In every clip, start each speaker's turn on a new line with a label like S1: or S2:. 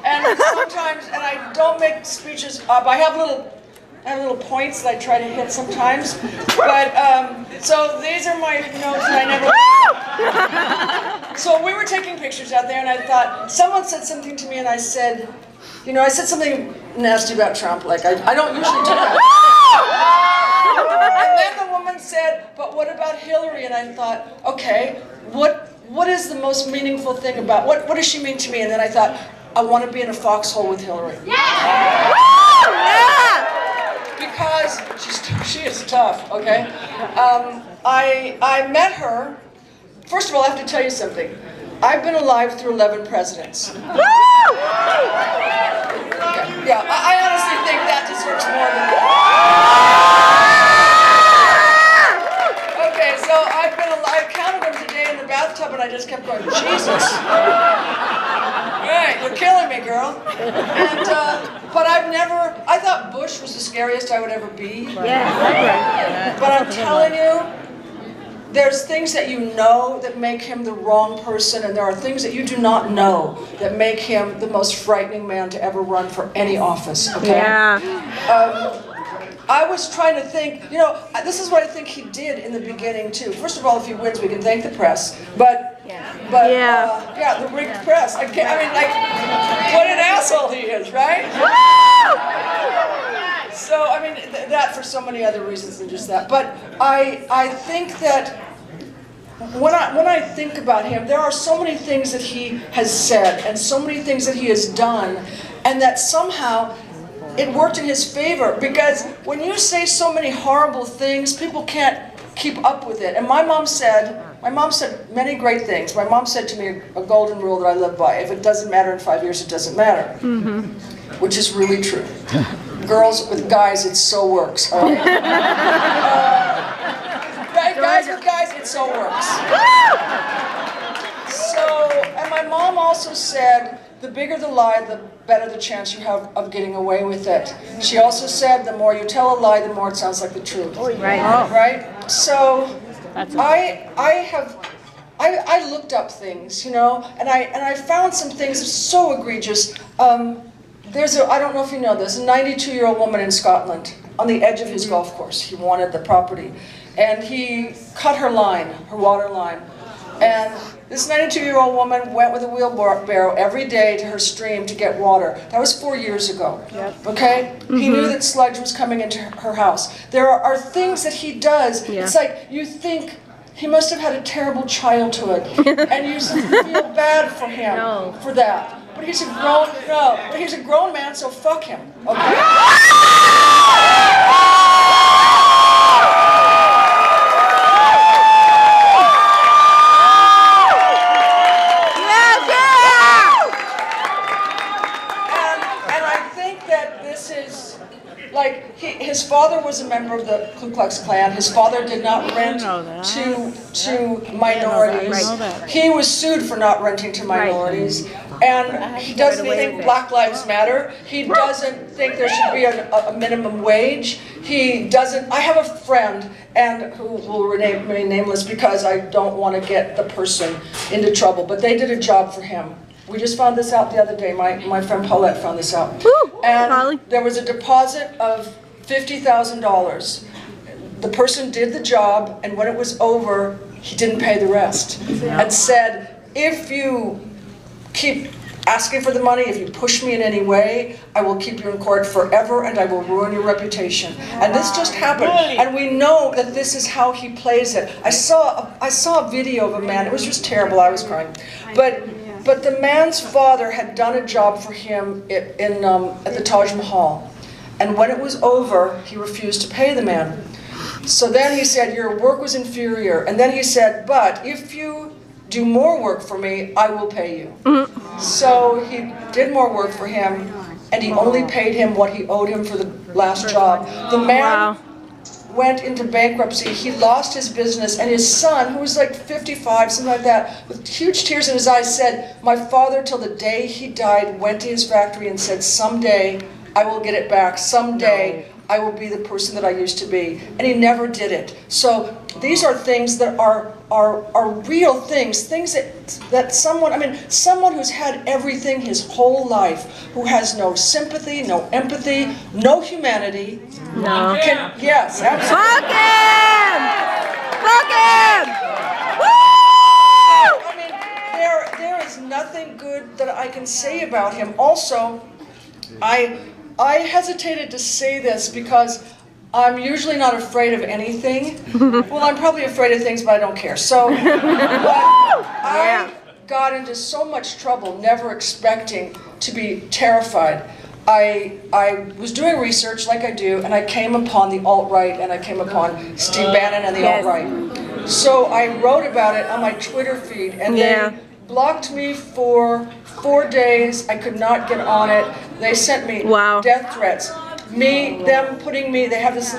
S1: And sometimes, and I don't make speeches up. I have little points that I try to hit sometimes. But, so these are my notes that I never... So we were taking pictures out there, and I thought, someone said something to me, and I said, you know, I said something nasty about Trump, like, I don't usually do that. And then the woman said, but what about Hillary? And I thought, okay, what is the most meaningful thing about, what does she mean to me? And then I thought, I want to be in a foxhole with Hillary. Yeah! Because she is tough, okay? I met her, first of all, I have to tell you something. I've been alive through 11 presidents. Yeah, I honestly think that deserves more than that. Okay, so I counted them today in the bathtub, and I just kept going, Jesus. All right, you're killing me, girl. And, but I thought Bush was the scariest I would ever be.
S2: Yeah.
S1: But I'm telling you, there's things that you know that make him the wrong person, and there are things that you do not know that make him the most frightening man to ever run for any office, okay?
S2: Yeah.
S1: I was trying to think, you know, this is what I think he did in the beginning, too. First of all, if he wins, we can thank the press, but yeah, the rigged press. I mean, like, what an asshole he is, right? So, I mean, that for so many other reasons than just that. But I think that when I think about him, there are so many things that he has said and so many things that he has done, and that somehow it worked in his favor. Because when you say so many horrible things, people can't keep up with it. And my mom said many great things. My mom said to me a golden rule that I live by: if it doesn't matter in 5 years, it doesn't matter. Mm-hmm. Which is really true. Girls with guys, it so works. All right? Guys with guys, it so works. So, and my mom also said, the bigger the lie, the better the chance you have of getting away with it. She also said, the more you tell a lie, the more it sounds like the truth. Right? So, I looked up things, you know, and I found some things so egregious. I don't know if you know this, a 92-year-old woman in Scotland, on the edge of his golf course. He wanted the property. And he cut her line, her water line. And this 92-year-old woman went with a wheelbarrow every day to her stream to get water. That was 4 years ago, okay? Mm-hmm. He knew that sludge was coming into her house. There are things that he does. Yeah. It's like you think he must have had a terrible childhood, and you feel bad for him for that. But he's a grown man, so fuck him, okay? And I think that this is, like, his father was a member of the Ku Klux Klan. His father did not rent to minorities. He was sued for not renting to minorities. And he doesn't think Black Lives Matter. He doesn't think there should be a minimum wage. He doesn't. I have a friend, and who will remain nameless because I don't want to get the person into trouble, but they did a job for him. We just found this out the other day. My friend Paulette found this out. And there was a deposit of $50,000. The person did the job, and when it was over, he didn't pay the rest. And said, if you keep asking for the money, if you push me in any way, I will keep you in court forever, and I will ruin your reputation. And this just happened, and we know that this is how he plays it. I saw a video of a man. It was just terrible. I was crying. But the man's father had done a job for him at the Taj Mahal, and when it was over, he refused to pay the man. So then he said, your work was inferior, and then he said, but if you do more work for me, I will pay you. Mm-hmm. So he did more work for him, and he only paid him what he owed him for the last job. The man went into bankruptcy. He lost his business, and his son, who was like 55, something like that, with huge tears in his eyes, said, my father, till the day he died, went to his factory and said, someday I will get it back. Someday I will be the person that I used to be. And he never did it. So these are things that are real things that someone, I mean, someone who's had everything his whole life, who has no sympathy, no empathy, no humanity.
S2: No.
S1: Yes, absolutely.
S2: Fuck him! Fuck him!
S1: I mean, there is nothing good that I can say about him. Also, I hesitated to say this because I'm usually not afraid of anything. Well, I'm probably afraid of things, but I don't care. So, I got into so much trouble, never expecting to be terrified. I was doing research like I do, and I came upon the alt-right, and I came upon Steve Bannon and the alt-right. So I wrote about it on my Twitter feed, and they blocked me for 4 days. I could not get on it. They sent me death threats. Them putting me, they have this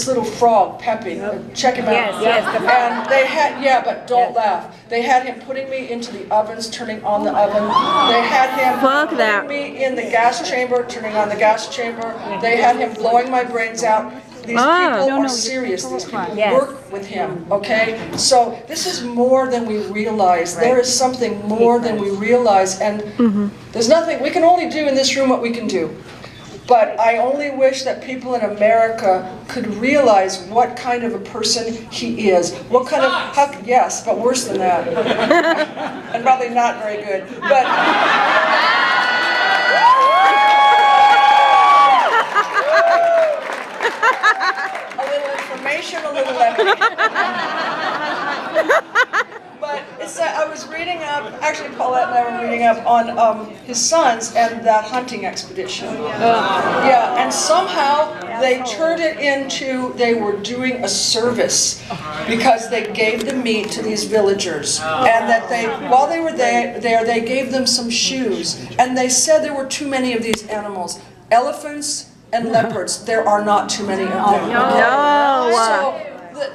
S1: little frog, Peppy, check him out. And they had, but don't laugh. They had him putting me into the ovens, turning on the oven. They had him putting me in the gas chamber, turning on the gas chamber. They had him blowing my brains out. These people are serious. These people work with him, okay? So this is more than we realize. There is something more than we realize, and there's nothing, we can only do in this room what we can do. But I only wish that people in America could realize what kind of a person he is. What kind of, yes, but worse than that. And probably not very good. But a little information, a little levity. But it's I was reading up, actually Paulette and I were reading up on his sons and that hunting expedition. And somehow they turned it into, they were doing a service because they gave the meat to these villagers. And that they, while they were there, they gave them some shoes. And they said there were too many of these animals. Elephants and leopards, there are not too many of them. So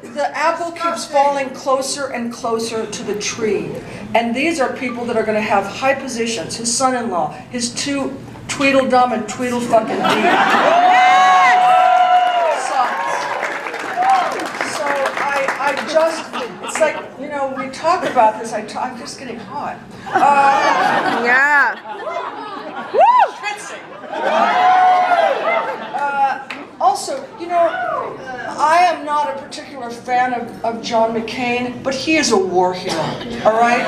S1: the apple keeps falling closer and closer to the tree. And these are people that are going to have high positions. His son-in-law, his two Tweedledum and Tweedlefucking-Dee sons. So I just, it's like, you know, we talk about this, I'm just getting hot. Also, you know, I am not a particular fan of John McCain, but he is a war hero, all right?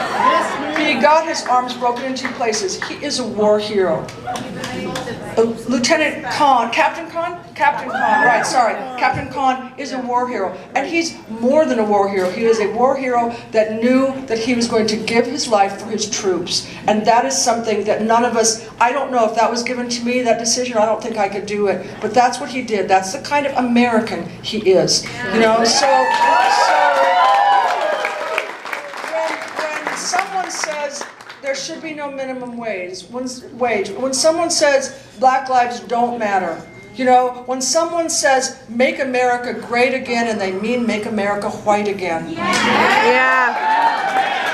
S1: He got his arms broken in 2 places. He is a war hero. Lieutenant Khan, Captain Khan, right, sorry. Captain Khan is a war hero. And he's more than a war hero. He is a war hero that knew that he was going to give his life for his troops. And that is something that none of us, I don't know if that was given to me, that decision, I don't think I could do it. But that's what he did. That's the kind of American he is. You know, so when someone says, there should be no minimum wage. When someone says black lives don't matter, you know, when someone says make America great again and they mean make America white again.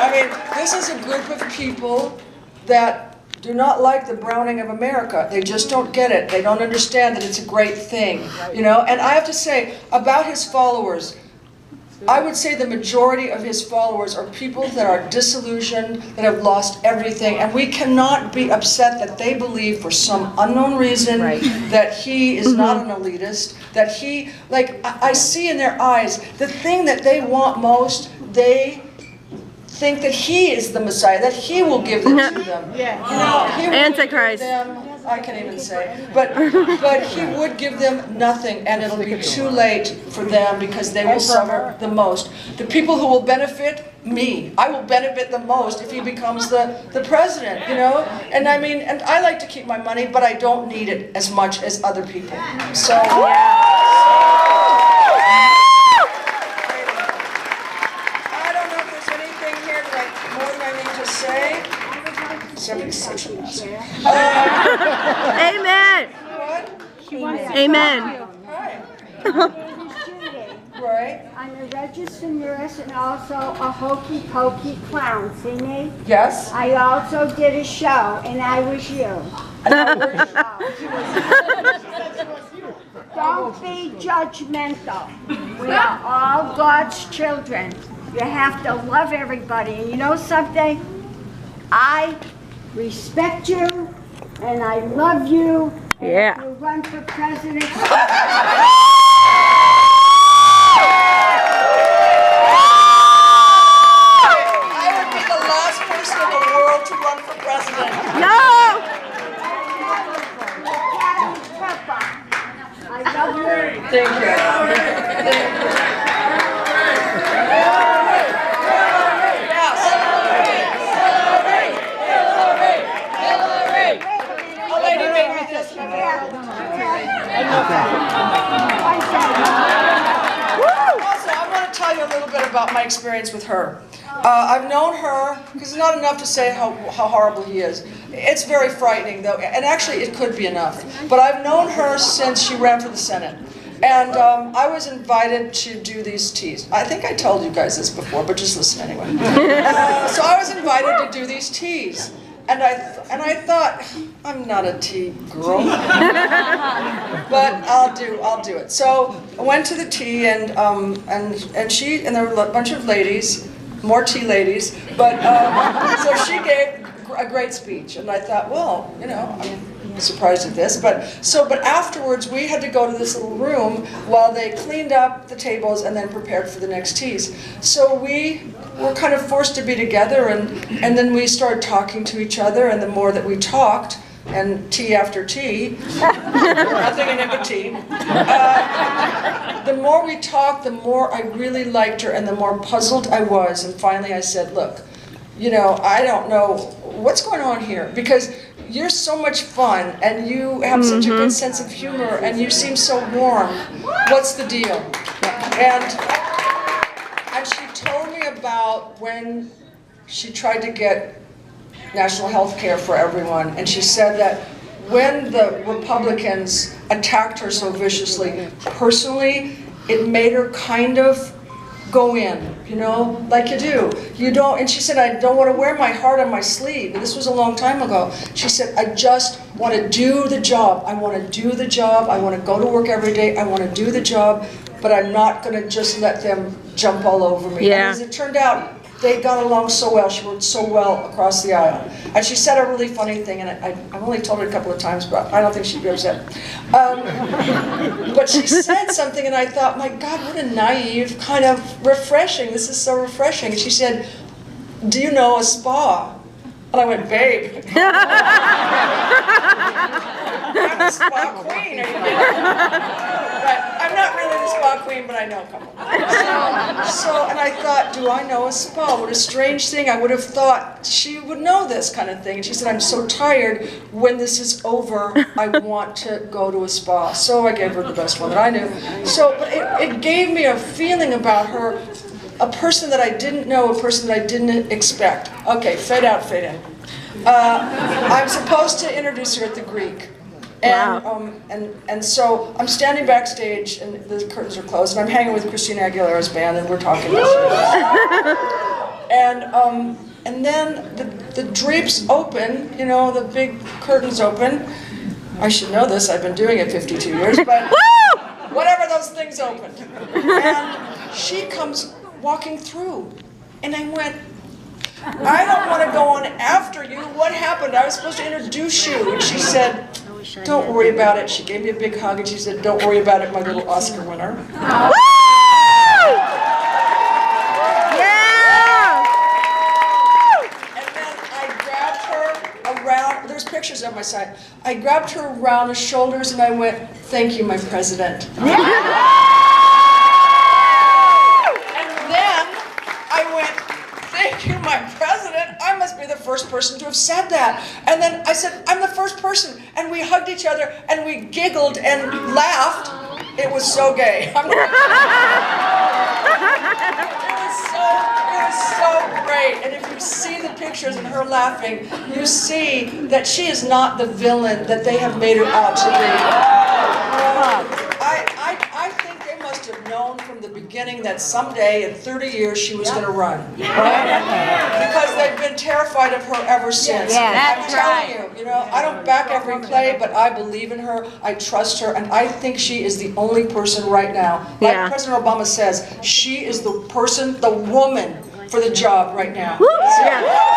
S1: I mean, this is a group of people that do not like the browning of America. They just don't get it. They don't understand that it's a great thing, you know. And I have to say, about his followers, I would say the majority of his followers are people that are disillusioned, that have lost everything, and we cannot be upset that they believe for some unknown reason that he is not an elitist, that he, like, I see in their eyes, the thing that they want most, they think that he is the Messiah, that he will give it to them. You know, he will
S2: Antichrist.
S1: give them, I can't even say, but he would give them nothing, and it'll be too late for them because they will suffer the most. The people who will benefit, me. I will benefit the most if he becomes the president, you know? And I mean, and I like to keep my money, but I don't need it as much as other people. So.
S2: Amen.
S1: What?
S2: Amen.
S1: Hi. Right.
S3: I'm a registered nurse and also a hokey pokey clown. See me?
S1: Yes.
S3: I also did a show, and I was you. Don't be judgmental. We are all God's children. You have to love everybody. And you know something? I respect you and I love you.
S2: Yeah.
S3: If you run for president.
S1: I would be the last person in the world to run for president.
S2: No!
S3: I love you.
S1: Thank you. Yes. A lady made me this. Also, I want to tell you a little bit about my experience with her. I've known her, because it's not enough to say how horrible he is. It's very frightening, though, and actually it could be enough. But I've known her since she ran for the Senate. And I was invited to do these teas. I think I told you guys this before, but just listen anyway. So I was invited to do these teas. And I thought, I'm not a tea girl, but I'll do it. So I went to the tea, and there were a bunch of ladies, more tea ladies, but so she gave a great speech, and I thought, well, you know, I'm surprised at this, but afterwards we had to go to this little room while they cleaned up the tables and then prepared for the next teas. So we were kind of forced to be together, and then we started talking to each other, and the more that we talked, and tea after tea, nothing in it but tea, the more we talked, the more I really liked her and the more puzzled I was, and finally I said, look, you know, I don't know what's going on here, because you're so much fun, and you have such a good sense of humor, and you seem so warm. What's the deal? And she told me about when she tried to get national health care for everyone, and she said that when the Republicans attacked her so viciously, personally, it made her kind of go in, you know, like you do. You don't, and she said, I don't want to wear my heart on my sleeve. And this was a long time ago. She said, I just want to do the job. I want to do the job. I want to go to work every day. I want to do the job, but I'm not going to just let them jump all over me.
S2: Yeah.
S1: And as it turned out, they got along so well. She worked so well across the aisle. And she said a really funny thing, and I've only told her a couple of times, but I don't think she'd be upset. But she said something, and I thought, my God, what a naive, kind of refreshing. This is so refreshing. And she said, do you know a spa? And I went, babe. I'm the spa queen. Are you kidding? Right. I'm not really the spa queen, but I know a couple. And I thought, do I know a spa? What a strange thing. I would have thought she would know this kind of thing. And she said, I'm so tired. When this is over, I want to go to a spa. So I gave her the best one that I knew. So but it gave me a feeling about her, a person that I didn't know, a person that I didn't expect. Okay, fade out, fade in. I'm supposed to introduce her at the Greek. And so I'm standing backstage, and the curtains are closed, and I'm hanging with Christina Aguilera's band, and we're talking. And then the drapes open, you know, the big curtains open. I should know this, I've been doing it 52 years, but whatever, those things opened. And she comes walking through, and I went, I don't want to go on after you. What happened? I was supposed to introduce you. And she said, don't worry about it. She gave me a big hug, and she said, don't worry about it, my little Oscar winner.
S2: Yeah!
S1: And then I grabbed her around, there's pictures on my side. I grabbed her around the shoulders, and I went, thank you, my president. And then I went, thank you, my president. I must be the first person to have said that. And then I said, I'm the first person. And we hugged each other, and we giggled and laughed. It was so gay. It was so great. And if you see the pictures of her laughing, you see that she is not the villain that they have made her out to be. I think they must have known known from the beginning that someday, in 30 years, she was going to run. Right? Because they've been terrified of her ever since. I'm telling you, I don't back every play, but I believe in her, I trust her, and I think she is the only person right now. Like President Obama says, she is the person, the woman for the job right now.
S2: Yeah.